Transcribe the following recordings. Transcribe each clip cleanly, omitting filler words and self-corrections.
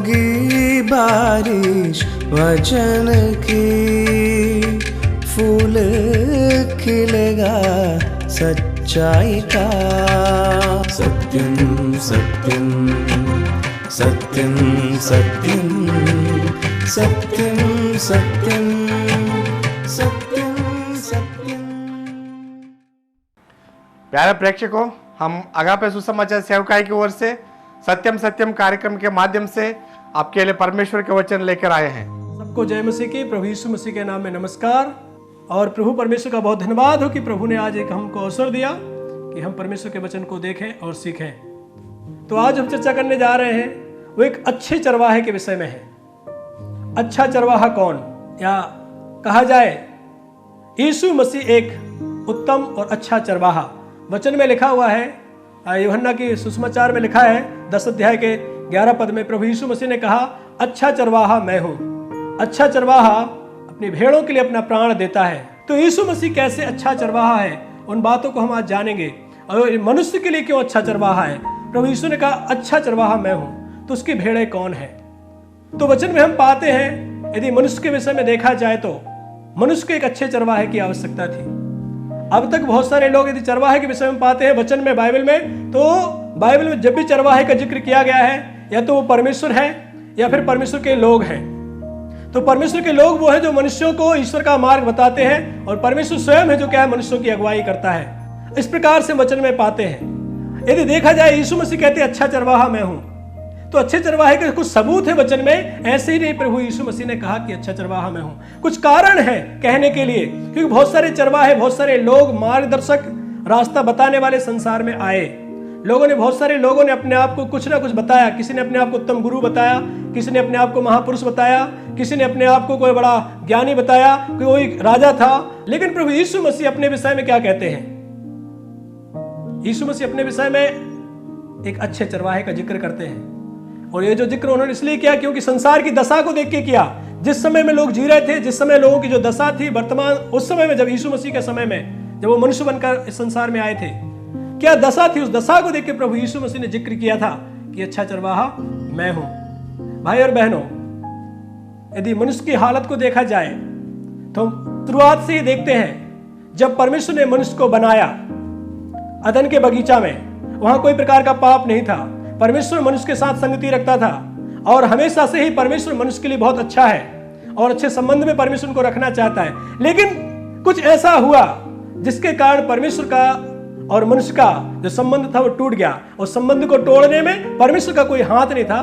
होगी बारिश वचन की, फूल खिलेगा सच्चाई का। सत्यम सत्यम सत्यम सत्यम सत्यम सत्यम सत्यम सत्यम। प्यारे प्रेक्षकों, हम अगापे सुसमाचार सेवकाई की ओर से सत्यम सत्यम कार्यक्रम के माध्यम से आपके लिए परमेश्वर के वचन लेकर आए हैं। सबको जय मसीह की, प्रभु यीशु मसीह के नाम में नमस्कार। और प्रभु परमेश्वर का बहुत धन्यवाद हो कि प्रभु ने आज एक हमको अवसर दिया कि हम परमेश्वर के वचन को देखें और सीखें। तो आज हम चर्चा करने जा रहे हैं वो एक अच्छे चरवाहे के विषय में है। अच्छा चरवाहा कौन, या कहा जाए यीशु मसीह एक उत्तम और अच्छा चरवाहा। वचन में लिखा हुआ है, यूहन्ना की सुसमाचार में लिखा है 10 अध्याय के 11 पद में, प्रभु यीशु मसीह ने कहा, अच्छा चरवाहा मैं हूं। अच्छा चरवाहा अपनी भेड़ों के लिए अपना प्राण देता है। तो यीशु मसीह कैसे अच्छा चरवाहा है, उन बातों को हम आज जानेंगे। और मनुष्य के लिए क्यों अच्छा चरवाहा है। प्रभु यीशु ने कहा अच्छा चरवाहा मैं हूं, तो उसकी भेड़ें कौन है। तो वचन में हम पाते हैं, यदि मनुष्य के विषय में देखा जाए तो मनुष्य को एक अच्छे चरवाहे की आवश्यकता थी। अब तक बहुत सारे लोग यदि चरवाहे के विषय में पाते हैं वचन में, बाइबल में, तो बाइबल में जब भी चरवाहे का जिक्र किया गया है, या तो वो परमेश्वर है या फिर परमेश्वर के लोग हैं। तो परमेश्वर के लोग वो हैं जो मनुष्यों को ईश्वर का मार्ग बताते हैं, और परमेश्वर स्वयं है जो क्या है, मनुष्यों की अगुवाई करता है। इस प्रकार से वचन में पाते हैं। यदि देखा जाए यीशु मसीह कहते हैं अच्छा चरवाहा मैं हूं, तो अच्छे चरवाहे के कुछ सबूत है वचन में। ऐसे ही नहीं प्रभु यीशु मसीह ने कहा कि अच्छा चरवाहा मैं हूं, कुछ कारण है कहने के लिए। क्योंकि बहुत सारे चरवाहे, बहुत सारे लोग, मार्गदर्शक, रास्ता बताने वाले संसार में आए। बहुत सारे लोगों ने अपने आप को कुछ ना कुछ बताया। किसी ने अपने आप को उत्तम गुरु बताया, किसी ने अपने आप को महापुरुष बताया, किसी ने अपने आप को कोई बड़ा ज्ञानी बताया, कोई राजा था। लेकिन प्रभु यीशु मसीह अपने विषय में क्या कहते हैं। यीशु मसीह अपने विषय में एक अच्छे चरवाहे का जिक्र करते हैं। और ये जो जिक्र उन्होंने इसलिए किया क्योंकि संसार की दशा को देख के किया। जिस समय में लोग जी रहे थे, जिस समय लोगों की जो दशा थी वर्तमान, उस समय में, जब यीशु मसीह के समय में, जब वो मनुष्य बनकर इस संसार में आए थे, क्या दशा थी, उस दशा को देख के प्रभु यीशु मसीह ने जिक्र किया था कि अच्छा चरवाहा मैं हूं। भाई और बहनों, यदि मनुष्य की हालत को देखा जाए तो हम शुरुआत से ही देखते हैं, जब परमेश्वर ने मनुष्य को बनाया अदन के बगीचा में, वहां कोई प्रकार का पाप नहीं था। परमेश्वर मनुष्य के साथ संगति रखता था, और हमेशा से ही परमेश्वर मनुष्य के लिए बहुत अच्छा है और अच्छे संबंध में परमेश्वर उनको रखना चाहता है। लेकिन कुछ ऐसा हुआ जिसके कारण परमेश्वर का और मनुष्य का जो संबंध था वो टूट गया। उस संबंध को तोड़ने में परमेश्वर का कोई हाथ नहीं था,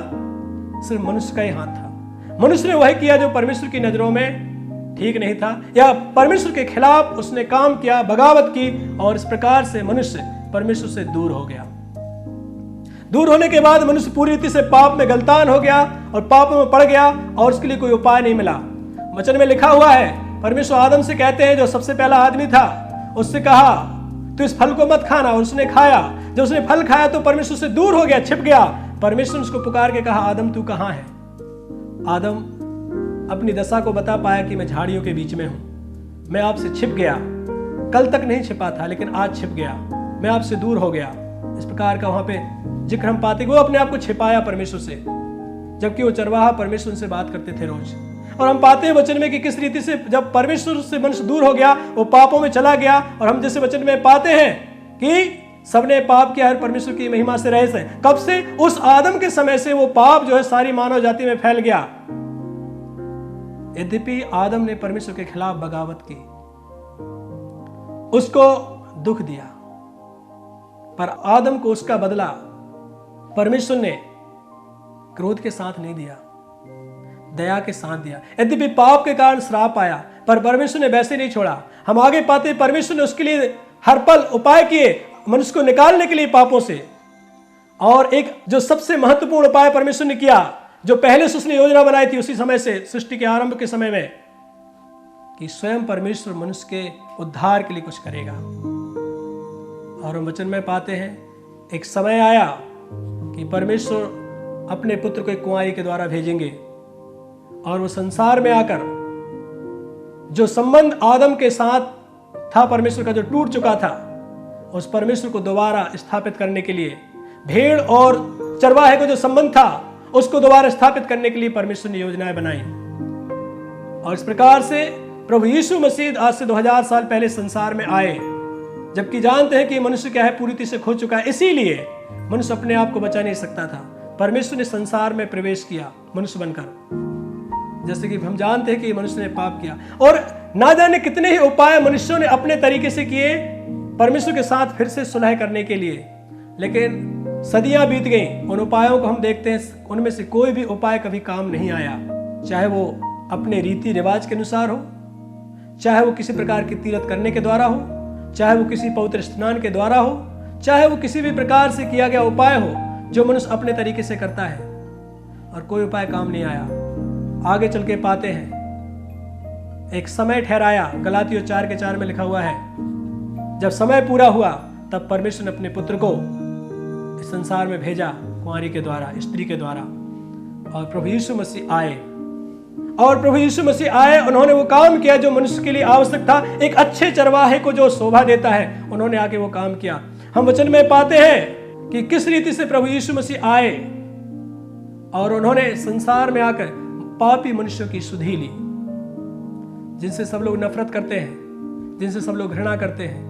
सिर्फ मनुष्य का ही हाथ था। मनुष्य ने वही किया जो परमेश्वर की नजरों में ठीक नहीं था, या परमेश्वर के खिलाफ उसने काम किया, बगावत की, और इस प्रकार से मनुष्य परमेश्वर से दूर हो गया। दूर होने के बाद मनुष्य पूरी रीति से पाप में गलतान हो गया और पाप में पड़ गया, और उसके लिए कोई उपाय नहीं मिला। वचन में लिखा हुआ है, परमेश्वर आदम से कहते हैं, जो सबसे पहला आदमी था, उससे कहा तो इस फल को मत खाना, और उसने खाया। जब उसने फल खाया तो परमेश्वर से दूर हो गया, छिप गया। परमेश्वर ने उसको पुकार के कहा, आदम तू कहां है। आदम अपनी दशा को बता पाया कि मैं झाड़ियों के बीच में हूं, मैं आपसे छिप गया। कल तक नहीं छिपा था, लेकिन आज छिप गया, मैं आपसे दूर हो गया। इस प्रकार का वहां पे जिक्र हम पाते, वो अपने आप को छिपाया परमेश्वर से, जबकि वो चरवाहा परमेश्वर से बात करते थे रोज। और हम पाते हैं वचन में कि किस रीति से जब परमेश्वर से मनुष्य दूर हो गया, वो पापों में चला गया। और हम जैसे वचन में पाते हैं कि सबने पाप किया, हर परमेश्वर की महिमा से रहित है। कब से? उस आदम के समय से वो पाप जो है सारी मानव जाति में फैल गया। यद्यपि आदम ने परमेश्वर के खिलाफ बगावत की, उसको दुख दिया, पर आदम को उसका बदला परमेश्वर ने क्रोध के साथ नहीं दिया, दया के साथ दिया। यद्यपि पाप के कारण श्राप आया, पर परमेश्वर ने वैसे नहीं छोड़ा। हम आगे पाते परमेश्वर ने उसके लिए हर पल उपाय किए मनुष्य को निकालने के लिए पापों से। और एक जो सबसे महत्वपूर्ण उपाय परमेश्वर ने किया, जो पहले से उसने योजना बनाई थी उसी समय से, सृष्टि के आरंभ के समय में, कि स्वयं परमेश्वर मनुष्य के उद्धार के लिए कुछ करेगा। और हम वचन में पाते हैं, एक समय आया कि परमेश्वर अपने पुत्र को एक कुंवारी के द्वारा भेजेंगे, और वो संसार में आकर जो संबंध आदम के साथ था परमेश्वर का, जो टूट चुका था, उस परमेश्वर को दोबारा स्थापित करने के लिए भेड़ और चरवाहे को जो संबंध था उसको दोबारा स्थापित करने के लिए परमेश्वर ने योजनाएं बनाई। और इस प्रकार से प्रभु यीशु मसीह आज से 2000 साल पहले संसार में आए, जबकि जानते हैं कि मनुष्य क्या है, पूरी तरह से खो चुका है, इसीलिए मनुष्य अपने आप को बचा नहीं सकता था। परमेश्वर ने संसार में प्रवेश किया मनुष्य बनकर। जैसे कि हम जानते हैं कि मनुष्य ने पाप किया और ना जाने कितने ही उपाय मनुष्यों ने अपने तरीके से किए परमेश्वर के साथ फिर से सुलह करने के लिए, लेकिन सदियां बीत गई। उन उपायों को हम देखते हैं, उनमें से कोई भी उपाय कभी काम नहीं आया, चाहे वो अपने रीति रिवाज के अनुसार हो, चाहे वो किसी प्रकार की तीर्थ करने के द्वारा हो, चाहे वो किसी पवित्र स्नान के द्वारा हो, चाहे वो किसी भी प्रकार से किया गया उपाय हो जो मनुष्य अपने तरीके से करता है, और कोई उपाय काम नहीं आया। आगे चल के पाते हैं एक समय ठहराया, गलातियों 4:4 में लिखा हुआ है, जब समय पूरा हुआ तब परमेश्वर ने अपने पुत्र को इस संसार में भेजा कुंवारी के द्वारा, स्त्री के द्वारा, और प्रभु यीशु मसीह आए। और प्रभु यीशु मसीह आए, उन्होंने वो काम किया जो मनुष्य के लिए आवश्यक था, एक अच्छे चरवाहे को जो शोभा देता है, उन्होंने आके वो काम किया। हम वचन में पाते हैं कि किस रीति से प्रभु यीशु मसीह आए और उन्होंने संसार में आकर पापी मनुष्यों की सुधि ली, जिनसे सब लोग नफरत करते हैं, जिनसे सब लोग घृणा करते हैं,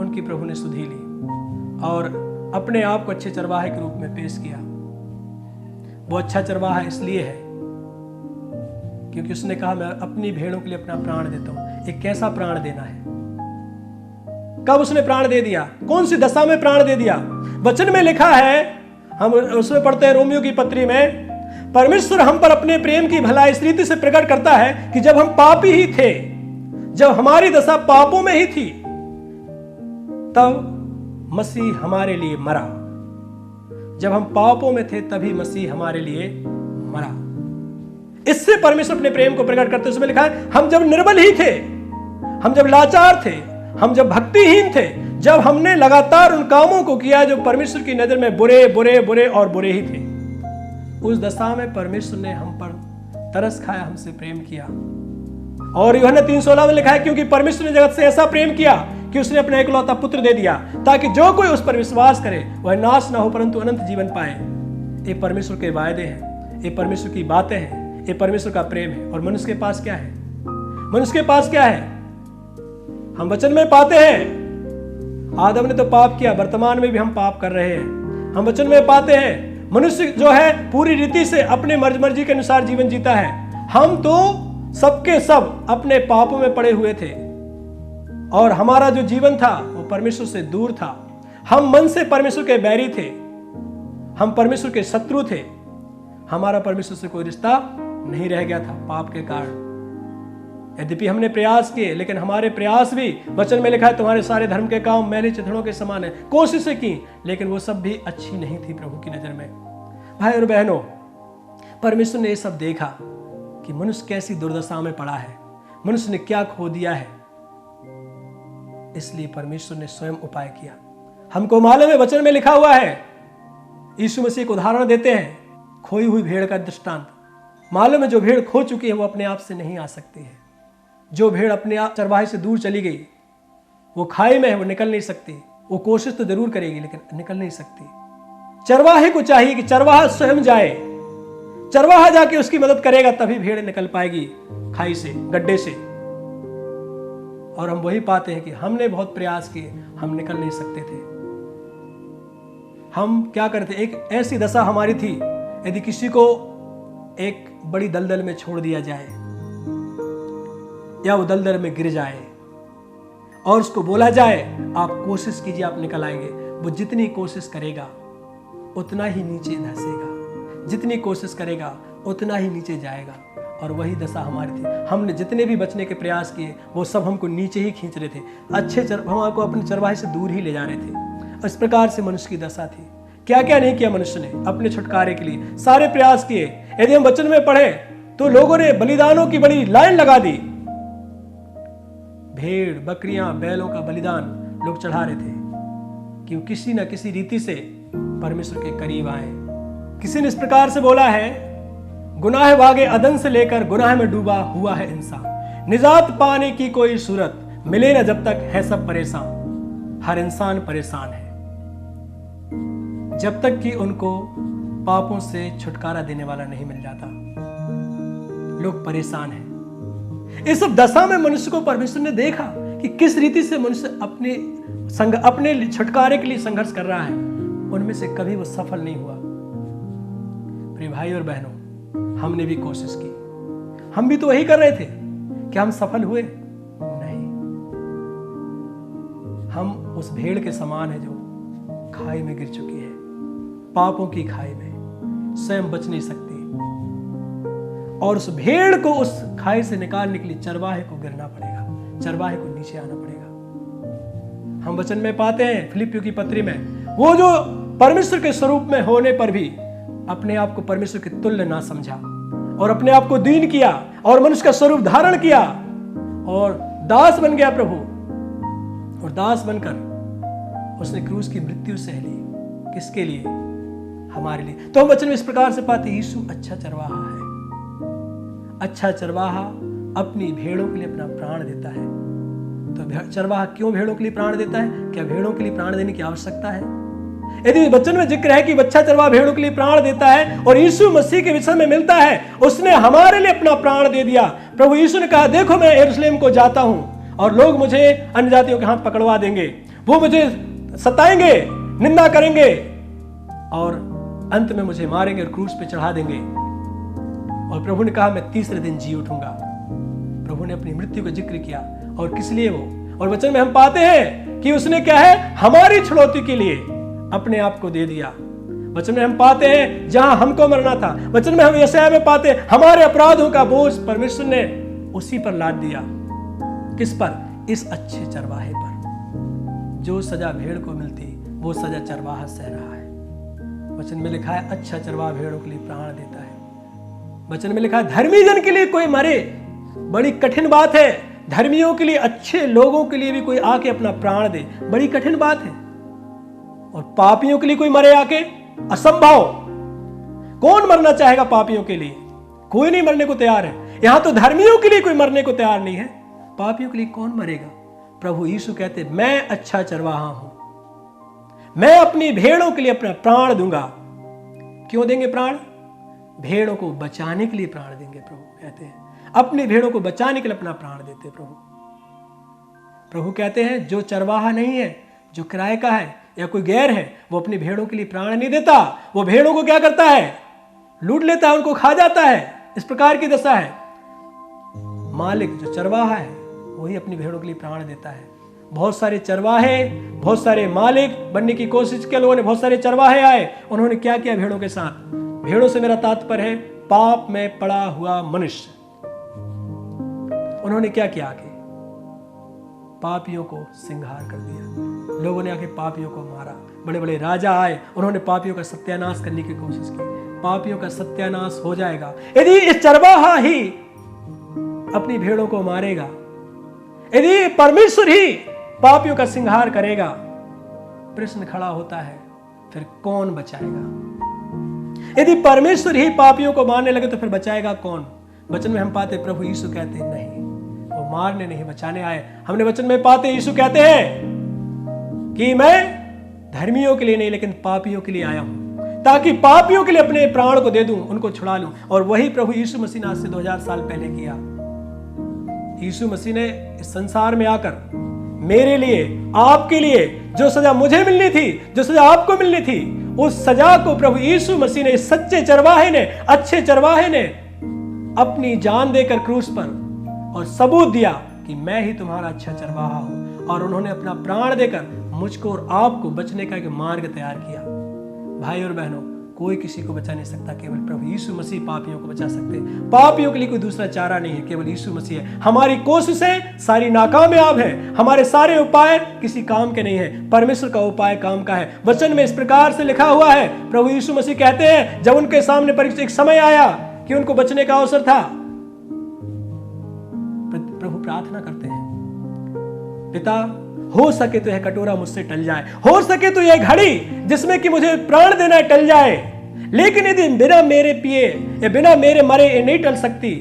उनकी प्रभु ने सुधि ली और अपने आप को अच्छे चरवाहे के रूप में पेश किया। वो अच्छा चरवाहा इसलिए है क्योंकि उसने कहा मैं अपनी भेड़ों के लिए अपना प्राण देता हूं। एक कैसा प्राण देना है, कब उसने प्राण दे दिया, कौन सी दशा में प्राण दे दिया? वचन में लिखा है, हम उसमें पढ़ते हैं रोमियो की पत्री में, परमेश्वर हम पर अपने प्रेम की भलाई इस रीति से प्रकट करता है कि जब हम पापी ही थे, जब हमारी दशा पापों में ही थी, तब मसीह हमारे लिए मरा। जब हम पापों में थे तभी मसीह हमारे लिए मरा। इससे परमेश्वर अपने प्रेम को प्रकट करते, उसमें लिखा है हम जब निर्बल ही थे, हम जब लाचार थे, हम जब भक्तिहीन थे, जब हमने लगातार उन कामों को किया जो परमेश्वर की नजर में बुरे बुरे बुरे और बुरे ही थे, उस दशा में परमेश्वर ने हम पर तरस खाया, हमसे प्रेम किया। और यूहन्ना 3:16 में लिखा है क्योंकि परमेश्वर ने जगत से ऐसा प्रेम किया कि उसने अपना एकलौता पुत्र दे दिया ताकि जो कोई उस पर विश्वास करे वह नाश ना हो परंतु अनंत जीवन पाए। ये परमेश्वर के वायदे हैं, ये परमेश्वर की बातें हैं, ये परमेश्वर का प्रेम है। और मनुष्य के पास क्या है? मनुष्य के पास क्या है? हम वचन में पाते हैं आदम ने तो पाप किया, वर्तमान में भी हम पाप कर रहे हैं। हम वचन में पाते हैं मनुष्य जो है पूरी रीति से अपने मर्जी के अनुसार जीवन जीता है। हम तो सबके सब अपने पापों में पड़े हुए थे और हमारा जो जीवन था वो परमेश्वर से दूर था। हम मन से परमेश्वर के बैरी थे, हम परमेश्वर के शत्रु थे। हमारा परमेश्वर से कोई रिश्ता नहीं रह गया था पाप के कारण। यद्यपि हमने प्रयास किए, लेकिन हमारे प्रयास भी वचन में लिखा है तुम्हारे सारे धर्म के काम मैले चिथड़ों के समान है। कोशिशें की लेकिन वो सब भी अच्छी नहीं थी प्रभु की नजर में। भाई और बहनों, परमेश्वर ने ये सब देखा कि मनुष्य कैसी दुर्दशा में पड़ा है, मनुष्य ने क्या खो दिया है, इसलिए परमेश्वर ने स्वयं उपाय किया। हमको मालूम है वचन में लिखा हुआ है, यीशु मसीह एक उदाहरण देते हैं खोई हुई भेड़ का दृष्टांत। मालूम है जो भेड़ खो चुकी है वो अपने आप से नहीं आ सकती है। जो भेड़ अपने आप चरवाहे से दूर चली गई, वो खाई में है, वो निकल नहीं सकती। वो कोशिश तो जरूर करेगी लेकिन निकल नहीं सकती। चरवाहे को चाहिए कि चरवाहा स्वयं जाए, चरवाहा जाके उसकी मदद करेगा तभी भेड़ निकल पाएगी खाई से, गड्ढे से। और हम वही पाते हैं कि हमने बहुत प्रयास किए, हम निकल नहीं सकते थे। हम क्या करते, एक ऐसी दशा हमारी थी, यदि किसी को एक बड़ी दलदल में छोड़ दिया जाए या वो दलदल में गिर जाए और उसको बोला जाए आप कोशिश कीजिए आप निकल आएंगे, वो जितनी कोशिश करेगा उतना ही नीचे धंसेगा, जितनी कोशिश करेगा उतना ही नीचे जाएगा। और वही दशा हमारी थी। हमने जितने भी बचने के प्रयास किए वो सब हमको नीचे ही खींच रहे थे, अच्छे हमको अपने चरवाहे से दूर ही ले जा रहे थे। इस प्रकार से मनुष्य की दशा थी। क्या क्या नहीं किया मनुष्य ने अपने छुटकारे के लिए, सारे प्रयास किए। यदि हम वचन में पढ़े तो लोगों ने बलिदानों की बड़ी लाइन लगा दी। भेड़, बकरियां, बैलों का बलिदान लोग चढ़ा रहे थे कि वो किसी न किसी रीति से परमेश्वर के करीब आए। किसी ने इस प्रकार से बोला है, गुनाह वागे अदन से लेकर गुनाह में डूबा हुआ है इंसान, निजात पाने की कोई सूरत मिले न जब तक है सब परेशान। हर इंसान परेशान है जब तक कि उनको पापों से छुटकारा देने वाला नहीं मिल जाता। लोग परेशान हैं। इस दशा में मनुष्य को परमेश्वर ने देखा कि किस रीति से मनुष्य अपने छुटकारे के लिए संघर्ष कर रहा है, उनमें से कभी वो सफल नहीं हुआ। प्रिय भाई और बहनों, हमने भी कोशिश की, हम भी तो वही कर रहे थे। क्या हम सफल हुए? नहीं। हम उस भेड़ के समान है जो खाई में गिर चुकी है, पापों की खाई में स्वयं बच नहीं सकती, और उस भेड़ को उस खाई से निकालने के लिए चरवाहे को गिरना पड़ेगा, चरवाहे को नीचे आना पड़ेगा। हम वचन में पाते हैं फिलिपियों की पत्री में, वो जो परमेश्वर के स्वरूप में होने पर भी अपने आप को परमेश्वर के तुल्य ना समझा और अपने आप को दीन किया और मनुष्य का स्वरूप धारण किया और दास बन गया प्रभु, और दास बनकर उसने क्रूस की मृत्यु सह ली। किसके लिए? हमारे लिए। तो हम वचन में इस प्रकार से पाते, यीशु अच्छा चरवाहा है। अच्छा चरवाहा अपनी भेड़ों के लिए अपना प्राण देता है। तो चरवाहा क्यों भेड़ों के लिए प्राण देता है? क्या भेड़ों के लिए प्राण देने की आवश्यकता है? यदि वचन में जिक्र है कि बच्चा चरवाहा भेड़ों के लिए प्राण देता है और यीशु मसीह के विषय में मिलता है, उसने हमारे लिए अपना प्राण दे दिया। प्रभु यीशु ने कहा, देखो मैं यरूशलेम को जाता हूं और लोग मुझे अन्य जातियों के हाथ पकड़वा देंगे, वो मुझे सताएंगे, निंदा करेंगे और अंत में मुझे मारेंगे और क्रूस पे चढ़ा देंगे। और प्रभु ने कहा, मैं तीसरे दिन जी उठूंगा। प्रभु ने अपनी मृत्यु का जिक्र किया, और किस लिए वो? और वचन में हम पाते हैं कि उसने क्या है, हमारी छुड़ौती के लिए अपने आप को दे दिया। वचन में हम पाते हैं जहां हमको मरना था, वचन में हम यशायाह में पाते हैं हमारे अपराधों का बोझ परमेश्वर ने उसी पर लाद दिया। किस पर? इस अच्छे चरवाहे पर। जो सजा भेड़ को मिलती वो सजा चरवाहा सह रहा है। वचन में लिखा है, अच्छा चरवाहा भेड़ों के लिए प्राण देता है। वचन में लिखा है, धर्मी जन के लिए कोई मरे, बड़ी कठिन बात है। धर्मियों के लिए, अच्छे लोगों के लिए भी कोई आके अपना प्राण दे, बड़ी कठिन बात है। और पापियों के लिए कोई मरे आके, असंभव। कौन मरना चाहेगा पापियों के लिए? कोई नहीं मरने को तैयार है। यहां तो धर्मियों के लिए कोई मरने को तैयार नहीं है, पापियों के लिए कौन मरेगा? प्रभु यीशु कहते, मैं अच्छा चरवाहा हूं, मैं अपनी भेड़ों के लिए अपना प्राण दूंगा। क्यों देंगे प्राण? भेड़ों को बचाने के लिए प्राण देंगे। प्रभु कहते हैं अपनी भेड़ों को बचाने के लिए अपना प्राण देते प्रभु। प्रभु कहते हैं जो चरवाहा नहीं है, जो किराए का है या कोई गैर है, वो अपनी भेड़ों के लिए प्राण नहीं देता। वो भेड़ों को क्या करता है? लूट लेता है, उनको खा जाता है। इस प्रकार की दशा है। मालिक जो चरवाहा है वही अपनी भेड़ों के लिए प्राण देता है। बहुत सारे चरवाहे, बहुत सारे मालिक बनने की कोशिश किया लोगों ने, बहुत सारे चरवाहे आए, उन्होंने क्या किया भेड़ों के साथ? भेड़ों से मेरा तात्पर्य है पाप में पड़ा हुआ मनुष्य। उन्होंने क्या किया? आके पापियों को सिंहार कर दिया। लोगों ने आके पापियों को मारा। बड़े बड़े राजा आए, उन्होंने पापियों का सत्यानाश करने की कोशिश की। पापियों का सत्यानाश हो जाएगा यदि इस चरवाहा ही अपनी भेड़ों को मारेगा, यदि परमेश्वर ही पापियों का सिंहार करेगा। प्रश्न खड़ा होता है, फिर कौन बचाएगा? यदि परमेश्वर ही पापियों को मारने लगे तो फिर बचाएगा कौन? वचन में हम पाते प्रभु यीशु कहते हैं नहीं, वो मारने नहीं बचाने आए। हमने वचन में पाते यीशु कहते हैं कि मैं धर्मियों के लिए नहीं लेकिन पापियों के लिए आया हूं, ताकि पापियों के लिए अपने प्राण को दे दूं, उनको छुड़ा लूं। और वही प्रभु यीशु मसीह ने आज से 2000 साल पहले किया। यीशु मसीह ने इस संसार में आकर मेरे लिए, आपके लिए जो सजा मुझे मिलनी थी, जो सजा आपको मिलनी थी, उस सजा को प्रभु यीशु मसीह ने, सच्चे चरवाहे ने, अच्छे चरवाहे ने अपनी जान देकर क्रूस पर और सबूत दिया कि मैं ही तुम्हारा अच्छा चरवाहा हूं। और उन्होंने अपना प्राण देकर मुझको और आपको बचने का एक मार्ग तैयार किया। भाई और बहनों, कोई किसी को बचा नहीं सकता, केवल प्रभु यीशु मसीह पापियों को बचा सकते हैं। पापियों के लिए कोई दूसरा चारा नहीं है, केवल यीशु मसीह है। हमारी कोशिशें सारी नाकामयाब है, हमारे सारे उपाय किसी काम के नहीं है, परमेश्वर का उपाय काम का है। वचन में इस प्रकार से लिखा हुआ है, प्रभु यीशु मसीह कहते हैं जब उनके सामने परीक्षा एक समय आया कि उनको बचने का अवसर था, प्रभु प्रार्थना करते हैं, पिता हो सके तो यह कटोरा मुझसे टल जाए, हो सके तो यह घड़ी जिसमें कि मुझे प्राण देना टल जाए, लेकिन यदि बिना मेरे पिए या बिना मेरे मरे ये नहीं टल सकती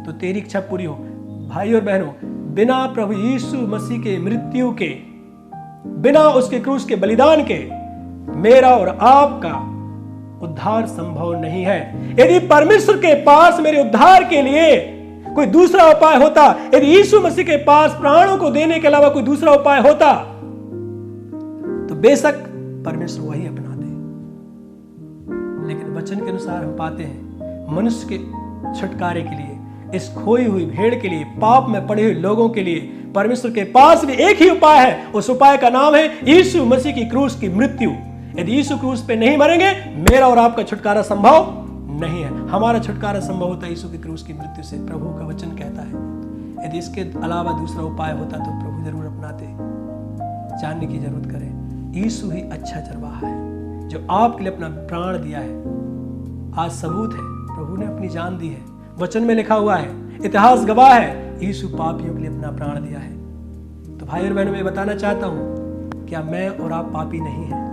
तो तेरी इच्छा पूरी हो। भाई और बहनों, बिना प्रभु यीशु मसीह के मृत्यु के, बिना उसके क्रूस के बलिदान के मेरा और आपका उद्धार संभव नहीं है। यदि परमेश्वर के पास मेरे उद्धार के लिए कोई दूसरा उपाय होता, यदि यीशु मसीह के पास प्राणों को देने के अलावा कोई दूसरा उपाय होता, तो बेशक परमेश्वर वही अपना दे। लेकिन वचन के अनुसार हम पाते हैं मनुष्य के छुटकारे के लिए, इस खोई हुई भेड़ के लिए, पाप में पड़े हुए लोगों के लिए परमेश्वर के पास भी एक ही उपाय है। उस उपाय का नाम है यीशु मसीह की क्रूस की मृत्यु। यदि यीशु क्रूस पे नहीं मरेंगे, मेरा और आपका छुटकारा संभव नहीं है। हमारा छुटकारा संभव होता है यीशु की क्रूस की मृत्यु से। प्रभु का वचन कहता है यदि इसके अलावा दूसरा उपाय होता तो प्रभु जरूर अपनाते। जानने की जरूरत करें, यीशु ही अच्छा चरवाहा है जो आपके लिए अपना प्राण दिया है। आज सबूत है, प्रभु ने अपनी जान दी है। वचन में लिखा हुआ है, इतिहास गवाह है, यीशु पापियों के लिए अपना प्राण दिया है। तो भाई और बहनों, मैं बताना चाहता हूं, क्या मैं और आप पापी नहीं हैं?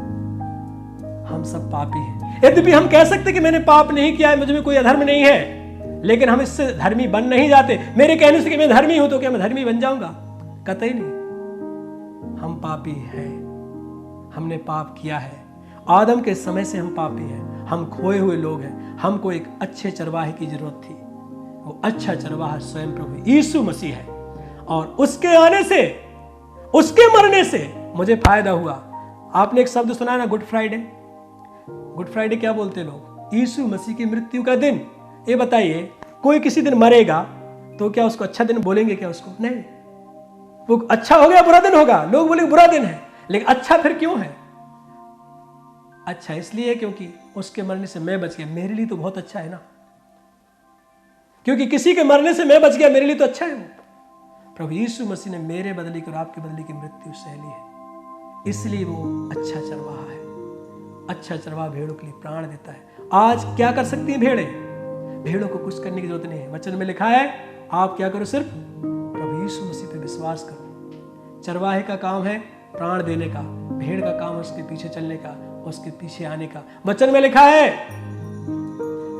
हम सब पापी हैं। यद्यपि हम कह सकते कि मैंने पाप नहीं किया है, मुझ में कोई अधर्म नहीं है, लेकिन हम इससे धर्मी बन नहीं जाते। मेरे कहने से कि मैं धर्मी हूं तो क्या मैं धर्मी बन जाऊंगा? कतई नहीं। हम पापी हैं, हमने पाप किया है। आदम के समय से हम पापी हैं, हम खोए हुए लोग हैं। हमको एक अच्छे चरवाहे की जरूरत थी। वो अच्छा चरवाहा स्वयं प्रभु यीशु मसीह है। और उसके आने से, उसके मरने से मुझे फायदा हुआ। आपने एक शब्द सुना ना, गुड फ्राइडे। गुड फ्राइडे क्या बोलते लोग? यीशु मसीह की मृत्यु का दिन। ये बताइए, कोई किसी दिन मरेगा तो क्या उसको अच्छा दिन बोलेंगे क्या? उसको नहीं। वो अच्छा हो गया बुरा दिन होगा, लोग बोलेंगे बुरा दिन है। लेकिन अच्छा फिर क्यों है? अच्छा इसलिए क्योंकि उसके मरने से मैं बच गया। मेरे लिए तो बहुत अच्छा है ना, क्योंकि किसी के मरने से मैं बच गया, मेरे लिए तो अच्छा है वो। प्रभु यीशु मसीह ने मेरे बदले की और आपके बदले की मृत्यु सह ली है, इसलिए वो अच्छा चरवाहा है। अच्छा चरवाहा भेड़ों के लिए प्राण देता है। आज क्या कर सकती हैं भेड़ें? भेड़ों को कुछ करने की जरूरत नहीं है। वचन में लिखा है, आप क्या करो? सिर्फ प्रभु यीशु मसीह पे विश्वास करो। चरवाहे का काम है प्राण देने का, भेड़ का काम है उसके पीछे चलने का, उसके पीछे आने का। वचन में लिखा है,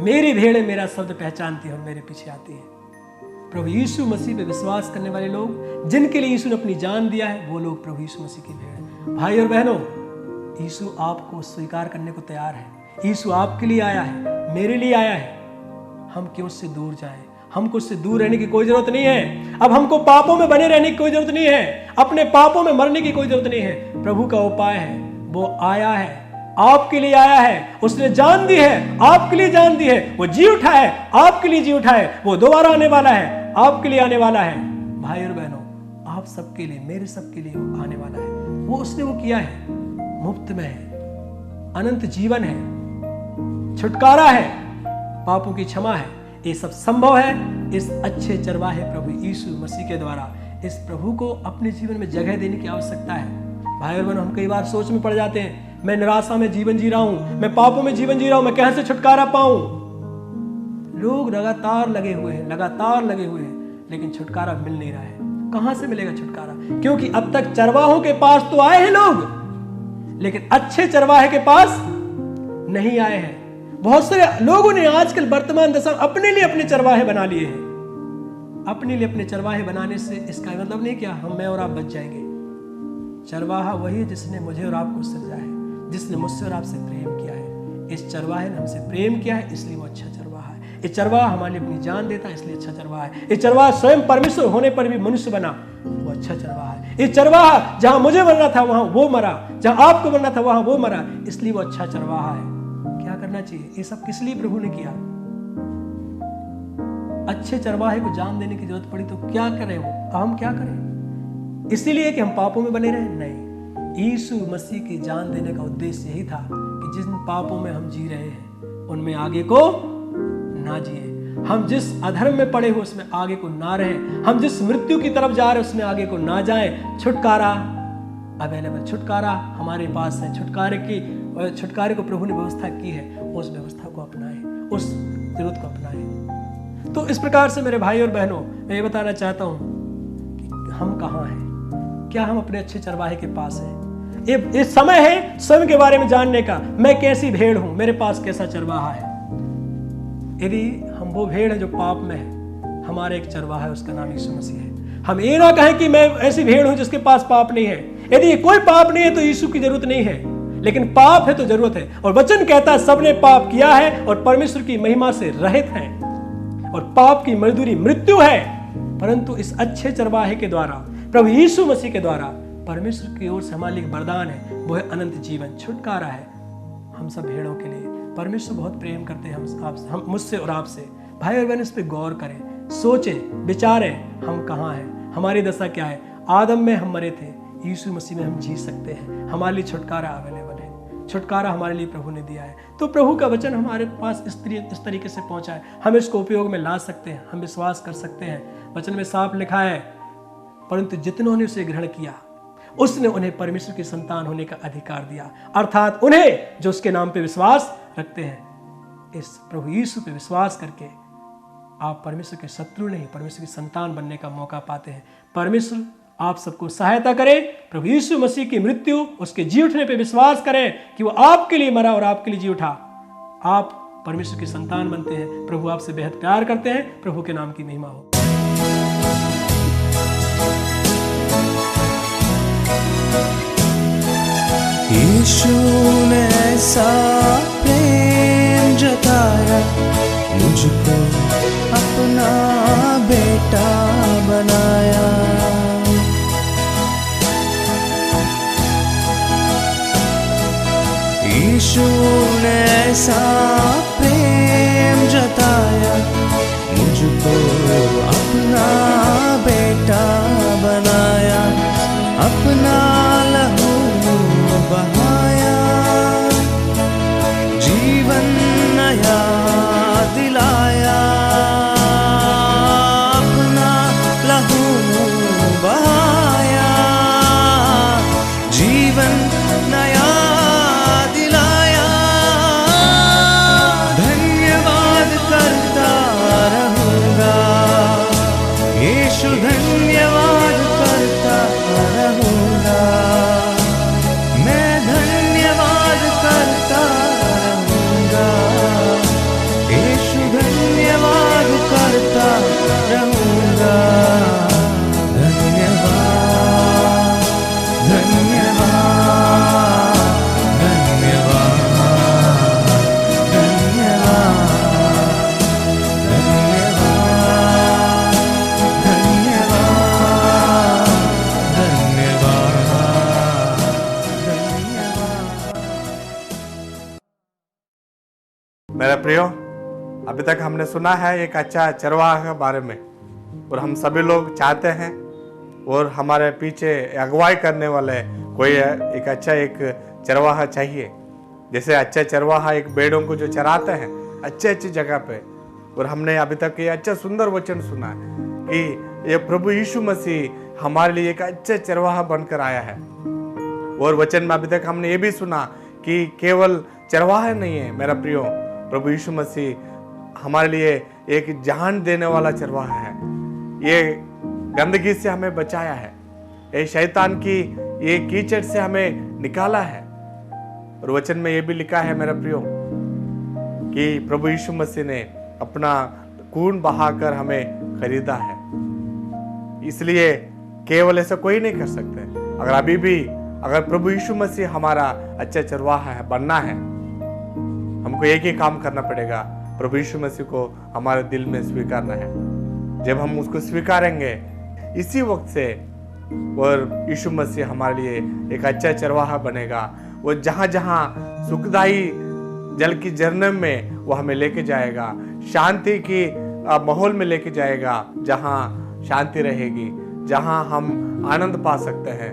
मेरी भेड़ें मेरा शब्द पहचानती है और मेरे पीछे आती है। प्रभु यीशु मसीह पे विश्वास करने वाले लोग, जिनके लिए यीशु ने अपनी जान दिया है, वो लोग प्रभु यीशु मसीह की भेड़। भाई और बहनों, यीशु आपको स्वीकार करने को तैयार है। यीशु आपके लिए आया है, मेरे लिए आया है। हम क्यों उससे दूर जाएं? हमको उससे दूर रहने की कोई जरूरत नहीं है। अब हमको पापों में बने रहने की कोई जरूरत नहीं है। अपने पापों में मरने की कोई जरूरत नहीं है। प्रभु का उपाय है, वो आया है, आपके लिए आया है। उसने जान दी है, आपके लिए जान दी है। वो जी उठा है, आपके लिए जी उठा है। वो दोबारा आने वाला है, आपके लिए आने वाला है। भाई और बहनों, आप सबके लिए, मेरे सबके लिए वो आने वाला है। वो उसने वो किया है, मुफ्त में है, अनंत जीवन है, छुटकारा है, पापों की क्षमा है। ये सब संभव है इस अच्छे चरवाहे प्रभु यीशु मसीह के द्वारा। इस प्रभु को अपने जीवन में जगह देने की आवश्यकता है। भाई और बहनों, हम कई बार सोच में पड़ जाते हैं, मैं निराशा में जीवन जी रहा हूं, मैं पापों में जीवन जी रहा हूं, मैं कहां से छुटकारा पाऊं? लोग लगातार लगे हुए हैं, लेकिन छुटकारा मिल नहीं रहा है। कहां से मिलेगा छुटकारा? क्योंकि अब तक चरवाहों के पास तो आए हैं लोग, लेकिन अच्छे चरवाहे के पास नहीं आए हैं। बहुत सारे लोगों ने आजकल वर्तमान दशा अपने लिए अपने चरवाहे बना लिए हैं। अपने लिए अपने चरवाहे बनाने से इसका मतलब नहीं क्या मैं और आप बच जाएंगे। चरवाहा वही है जिसने मुझे और आपको सृजा है, जिसने मुझसे और आपसे प्रेम किया है। इस चरवाहे ने हमसे प्रेम किया है, इसलिए वो अच्छा चरवाहा है। ये चरवाहा हमारे लिए अपनी जान देता है, इसलिए अच्छा चरवाहा है। ये चरवाहा स्वयं परमेश्वर होने पर भी मनुष्य बना, वो अच्छा चरवाहा है। ये चरवाहा जहां मुझे मरना था वहां वो मरा, जहां आपको मरना था वहां वो मरा, इसलिए वो अच्छा चरवाहा है। क्या करना चाहिए? ये सब किस लिए प्रभु ने किया? अच्छे चरवाहे को जान देने की जरूरत पड़ी तो क्या करें वो? हम क्या करें? इसीलिए कि हम पापों में बने रहे? नहीं, यीशु मसीह की जान देने का उद्देश्य यही था कि जिन पापों में हम जी रहे हैं उनमें आगे को ना जिए। हम जिस अधर्म में पड़े हो उसमें आगे को ना रहे। हम जिस मृत्यु की तरफ जा रहे हैं उसमें आगे को ना जाएं। छुटकारा अवेलेबल, छुटकारा हमारे पास है। छुटकारे को प्रभु ने व्यवस्था की है, उस व्यवस्था को अपनाएं, उस जरूरत को अपनाएं। तो इस प्रकार से मेरे भाई और बहनों, मैं ये बताना चाहता हूं कि हम कहां हैं? क्या हम अपने अच्छे चरवाहे के पास हैं? ये समय है स्वयं के बारे में जानने का। मैं कैसी भेड़ हूं? मेरे पास कैसा चरवाहा है? यदि हम वो भेड़ है जो पाप में है, हमारे एक चरवाहा है, उसका नाम यीशु मसीह है। हम ये ना कहें कि मैं ऐसी भेड़ हूं जिसके पास पाप नहीं है। यदि कोई पाप नहीं है तो यीशु की जरूरत नहीं है। लेकिन पाप है तो जरूरत है। और वचन कहता है सबने पाप किया है और परमेश्वर की महिमा से रहित हैं, और पाप की मजदूरी मृत्यु है। परंतु इस अच्छे चरवाहे के द्वारा, प्रभु यीशु मसीह के द्वारा परमेश्वर की ओर से हमारे लिए वरदान है, वो है अनंत जीवन, छुटकारा है हम सब भेड़ों के लिए। परमेश्वर बहुत प्रेम करते हैं हम मुझसे और आपसे। भाई और बहन, इस पे गौर करें, सोचें, विचारें, हम कहाँ हैं, हमारी दशा क्या है। आदम में हम मरे थे, यीशु मसीह में हम जी सकते हैं। हमारे लिए छुटकारा अवेलेबल है, छुटकारा हमारे लिए प्रभु ने दिया है। तो प्रभु का वचन हमारे पास इस तरीके से पहुंचा है, हम इसको उपयोग में ला सकते हैं, हम विश्वास कर सकते हैं। वचन में साफ लिखा है, परंतु जितनों ने उसे ग्रहण किया उसने उन्हें परमेश्वर की संतान होने का अधिकार दिया, अर्थात उन्हें जो उसके नाम पे विश्वास रखते हैं। इस प्रभु यीशु पे विश्वास करके आप परमेश्वर के शत्रु नहीं, परमेश्वर की संतान बनने का मौका पाते हैं। परमेश्वर आप सबको सहायता करें। प्रभु यीशु मसीह की मृत्यु, उसके जी उठने पे विश्वास करें कि वो आपके लिए मरा और आपके लिए जी उठा। आप परमेश्वर की संतान बनते हैं। प्रभु आपसे बेहद प्यार करते हैं। प्रभु के नाम की महिमा हो। यीशु ने ऐसा प्रेम जताया, मुझको अपना बेटा बनाया। यीशु ने ऐसा प्रेम जताया, मुझको अपना बेटा बनाया। अपना लहू बहाया, जीवन नया दिलाया। अपना लहू बहाया, जीवन नया दिलाया। धन्यवाद करता रहूंगा, यीशु धन्यवाद करता रहूंगा। मैं धन्यवाद करता रहूंगा, यीशु धन्यवाद करता रहूंगा। धन्यवाद, धन्यवाद, धन्यवाद, धन्यवाद, मेरे प्रियो, अभी तक हमने सुना है एक अच्छा चरवाहा के बारे में, और हम सभी लोग चाहते हैं और हमारे पीछे अगुवाई करने वाले कोई एक अच्छा एक चरवाहा चाहिए। जैसे अच्छा चरवाहा एक भेड़ों को जो चराते हैं अच्छे अच्छी जगह पे, और हमने अभी तक ये अच्छा सुंदर वचन सुना है कि ये प्रभु यीशु मसीह हमारे लिए एक अच्छा चरवाहा बनकर आया है। और वचन में अभी तक हमने ये भी सुना कि केवल चरवाहा नहीं है मेरा प्रियो, प्रभु यीशु मसीह हमारे लिए एक जान देने वाला चरवाहा है। ये गंदगी से हमें बचाया है, ये शैतान की ये कीचड़ से हमें निकाला है। और वचन में ये भी लिखा है मेरा प्रियो कि प्रभु यीशु मसीह ने अपना खून बहाकर हमें खरीदा है। इसलिए केवल ऐसा कोई नहीं कर सकते। अगर अभी भी अगर प्रभु यीशु मसीह हमारा अच्छा चरवाहा है, बनना है, हमको एक ही काम करना पड़ेगा, प्रभु यीशु मसीह को हमारे दिल में स्वीकारना है। जब हम उसको स्वीकारेंगे इसी वक्त से, और यीशु मसीह हमारे लिए एक अच्छा चरवाहा बनेगा। वो जहाँ जहाँ सुखदायी जल की झरने में वो हमें लेके जाएगा, शांति की माहौल में लेके जाएगा, जहाँ शांति रहेगी, जहाँ हम आनंद पा सकते हैं।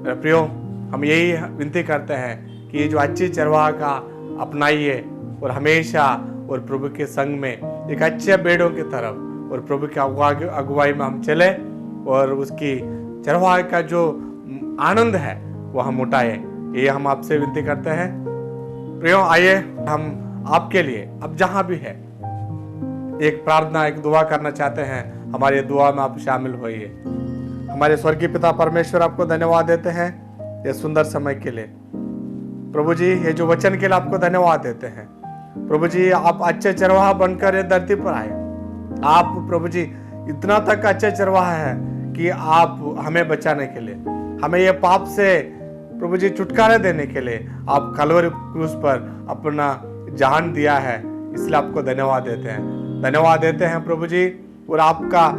प्रियो, हम यही विनती करते हैं कि ये जो अच्छी चरवाहा का अपनाइए और हमेशा और प्रभु के संग में एक अच्छे भेड़ों की तरफ और प्रभु के अगुवाई में हम चले, और उसकी चरवाहे का जो आनंद है वो हम उठाए। ये हम आपसे विनती करते हैं। प्रियो, आइए हम आपके लिए अब जहां भी है एक प्रार्थना, एक दुआ करना चाहते हैं। हमारी दुआ में आप शामिल होइए। हमारे स्वर्गीय पिता परमेश्वर, आपको धन्यवाद देते हैं ये सुंदर समय के लिए। प्रभु जी, ये जो वचन के लिए आपको धन्यवाद देते हैं। प्रभु जी, आप अच्छे चरवाहा बनकर ये धरती पर आए। आप प्रभु जी इतना तक अच्छे चरवाहा है कि आप हमें बचाने के लिए, हमें ये पाप से प्रभु जी छुटकारा देने के लिए आप कलवरी क्रूस पर अपना जान दिया है, इसलिए आपको धन्यवाद देते हैं। धन्यवाद देते हैं प्रभु जी, और आपका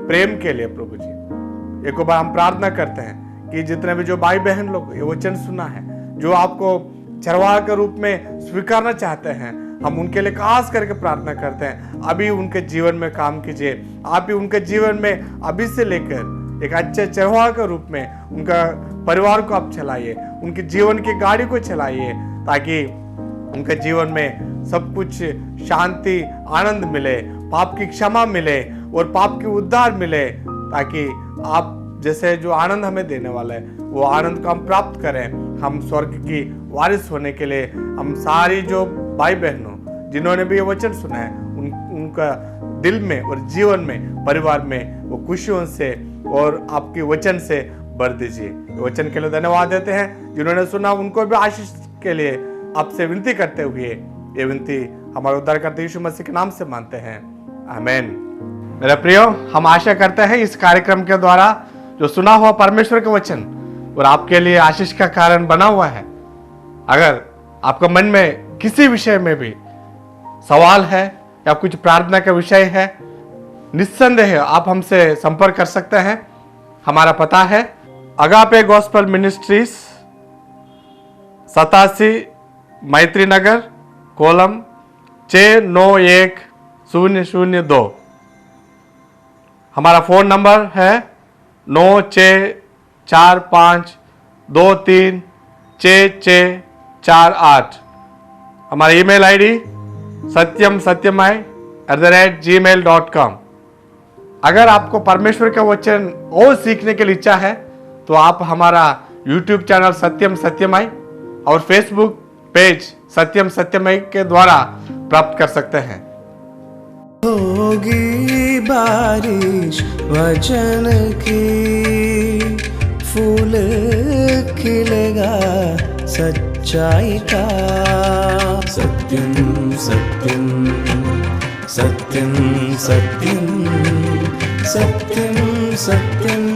प्रेम के लिए प्रभु जी एक बार हम प्रार्थना करते हैं कि जितने भी जो भाई बहन लोग ये वचन सुना है, जो आपको चरवाहा के रूप में स्वीकारना चाहते हैं, हम उनके लिए खास करके प्रार्थना करते हैं। अभी उनके जीवन में काम कीजिए, आप ही उनके जीवन में अभी से लेकर एक अच्छे चरवाहा के रूप में उनका परिवार को आप चलाइए, उनके जीवन की गाड़ी को चलाइए, ताकि उनके जीवन में सब कुछ शांति आनंद मिले, पाप की क्षमा मिले और पाप की उद्धार मिले, ताकि आप जैसे जो आनंद हमें देने वाला है वो आनंद को हम प्राप्त करें। हम स्वर्ग की वारिस होने के लिए हम सारी जो भाई बहनों जिन्होंने भी ये वचन सुना है उनका दिल में और जीवन में परिवार में वो खुशियों से और आपके वचन से भर दीजिए। वचन के लिए धन्यवाद देते हैं। जिन्होंने सुना उनको भी आशीष के लिए आपसे विनती करते हुए ये विनती हमारे उद्धारकर्ता यीशु मसीह के नाम से मानते हैं, आमीन। मेरे प्रियो, हम आशा करते हैं इस कार्यक्रम के द्वारा जो सुना हुआ परमेश्वर का वचन और आपके लिए आशीष का कारण बना हुआ है। अगर आपके मन में किसी विषय में भी सवाल है या कुछ प्रार्थना का विषय है, निस्संदेह आप हमसे संपर्क कर सकते हैं। हमारा पता है अगापे गॉस्पेल मिनिस्ट्रीज, 87 मैत्री नगर, कोलम 691002। हमारा फोन नंबर है 9645236648। हमारा ईमेल आईडी satyamsatyamai@gmail.com। अगर आपको परमेश्वर का वचन और सीखने के लिए इच्छा है तो आप हमारा यूट्यूब चैनल सत्यम सत्यमय और फेसबुक पेज सत्यम सत्यमय के द्वारा प्राप्त कर सकते हैं। होगी बारिश वचन की, फूल खिलेगा सच्चाई का। सत्यम सत्यम सत्यम सत्यम सत्यम सत्यम